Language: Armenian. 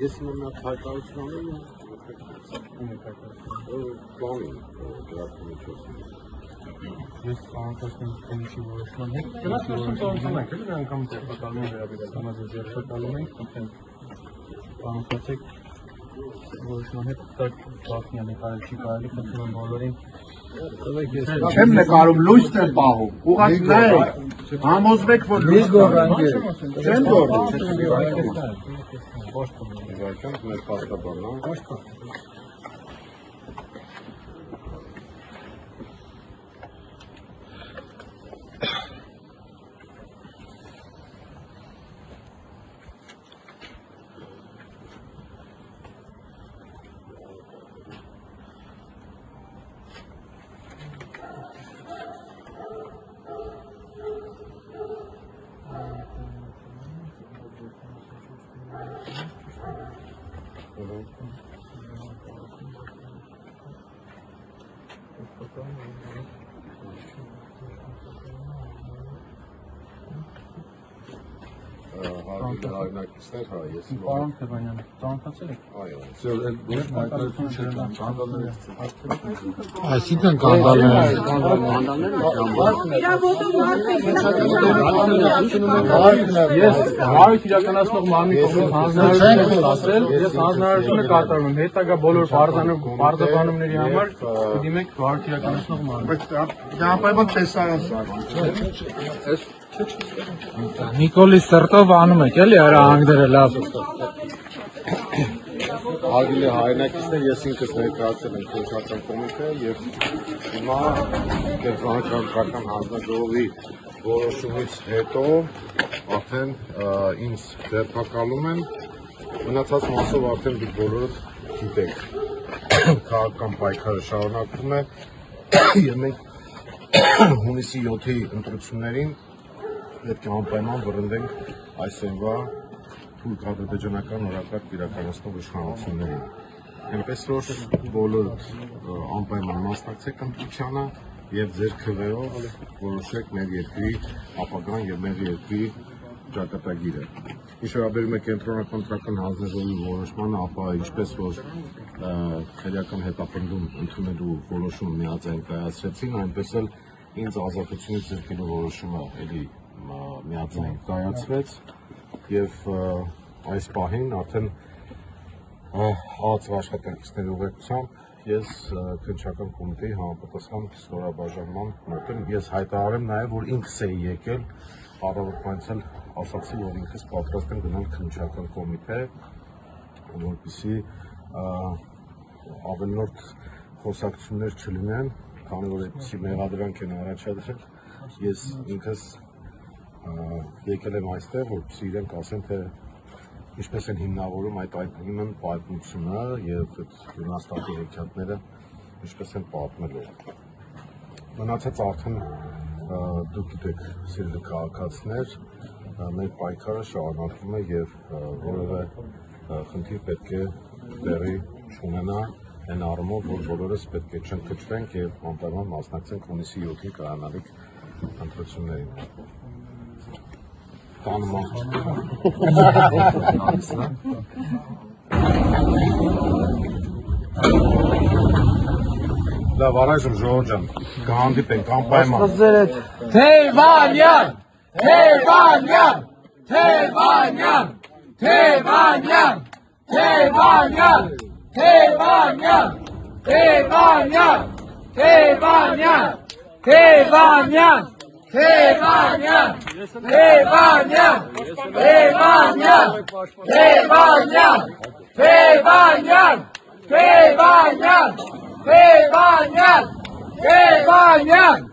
Ես հիմա հայտարարություն անեմ բանի գրաֆի միջոցով։ Ես անհատական քննիչի որոշման հետ դրանց որոշում եք, էլի անգամ տեղակալում վերաբերյալ համաձայն ձեռքբերում ենք, բանացեք որոշման հետ տակ բախնյանի կարելի չի կարելի խնդրում եմ բոլորին չեմ նկարում լույսն եմ պահում ուղղակի նայեք համոզվեք որ լույս գոռանքի չեմ գոռում մեր պաստաբանն Հայրենակիցներ, հա, ես Պարոն Թևանյան, ծանոթացել եք։ Այո, այսինքն կանդալներ Ես հարույթ իրականացնող մարմնի կողմից հանձնարարություն եմ ստացել, ես հանձնարարությունը կատարում եմ, հետագա բոլոր պարզաբանումների համար դիմեք հարույթ իրականացնող մարմին։ Անպայման տեսարան Նիկոլի սրտով անում եք, էլի հրահանգները լավ։ Հարգելի հայրենակիցներ, ես ինքս ներկայացել եմ քննչական կոմիտե եւ հիմա կենտրոնական հանձնաժողովի որոշումից հետո արդեն ինձ ձեռնարկալում են մնացած մասով արդեն դուք բոլորը գիտեք քաղաքական պայքարը շարունակվում է եւ մենք հունիսի 7-ի ընտրություններին պետք է անպայման վռնդենք այսօրվա թույլ կադրատեջանական օրակարգ իրականացնող իշխանություններին։ Այնպես որ բոլոր անպայման մասնակցեք ընտրությանը եւ ձեր քվեով որոշեք մեր երկրի ապագան եւ մեր երկրի ճակատագիրը։ Ինչ վերաբերում է կենտրոնական հանձնաժողովի որոշմանը, ապա ինչպես որ քրեական հետապնդում ընդունելու որոշումը միաձայն կայացրեցին, այնպես էլ ինձ ազատությունից զրկելու որոշումը էլի միաձայն կայացվեց եւ այս պահին արդեն ԱԱԾ աշխատակիցների ուղեկցությամբ ես քննչական կոմիտեի համապատասխան ստորաբաժանման մոտ եմ։ Ես հայտարարեմ նաեւ որ ինքս էի եկել առավոտվանից էլ ասացի որ ինքս պատրաստ եմ գնալ քննչական կոմիտե որպեսզի ավելորդ խոսակցություններ չլինեն, քանի որ այդպիսի մեղադրանք են առաջադրել, ես ինքս եկել եմ այստեղ, որպեսզի իրենք ասեն, թե ինչպես են հիմնավորում այդ այգին պատմությունը եւ այդ հունաստատի հեքիաթները ինչպես են պատմելու։ Մնացած արդեն դուք գիտեք, սիրելի քաղաքացիներ, մեր պայքարը շարունակվում է եւ որևէ խնդիր պետք է տեղի չունենա այն առումով, որ բոլորս պետք է չընկճվենք եւ անպայման մասնակցենք հունիսի 7-ի կայանալիք ընտրություններին։ Լավ, առայժմ ժողովուրդ ջան, կհանդիպենք անպայման։ Թևանյան, Թևանյան, Թևանյան, Թևանյան, Թևանյան, Թևանյան, Թևանյան, Թևանյան, Թևանյան, Թևանյան, Թևանյան, Թևանյան, Թևանյան, Թևանյան, Թևանյան, Թևանյան, Թևանյան,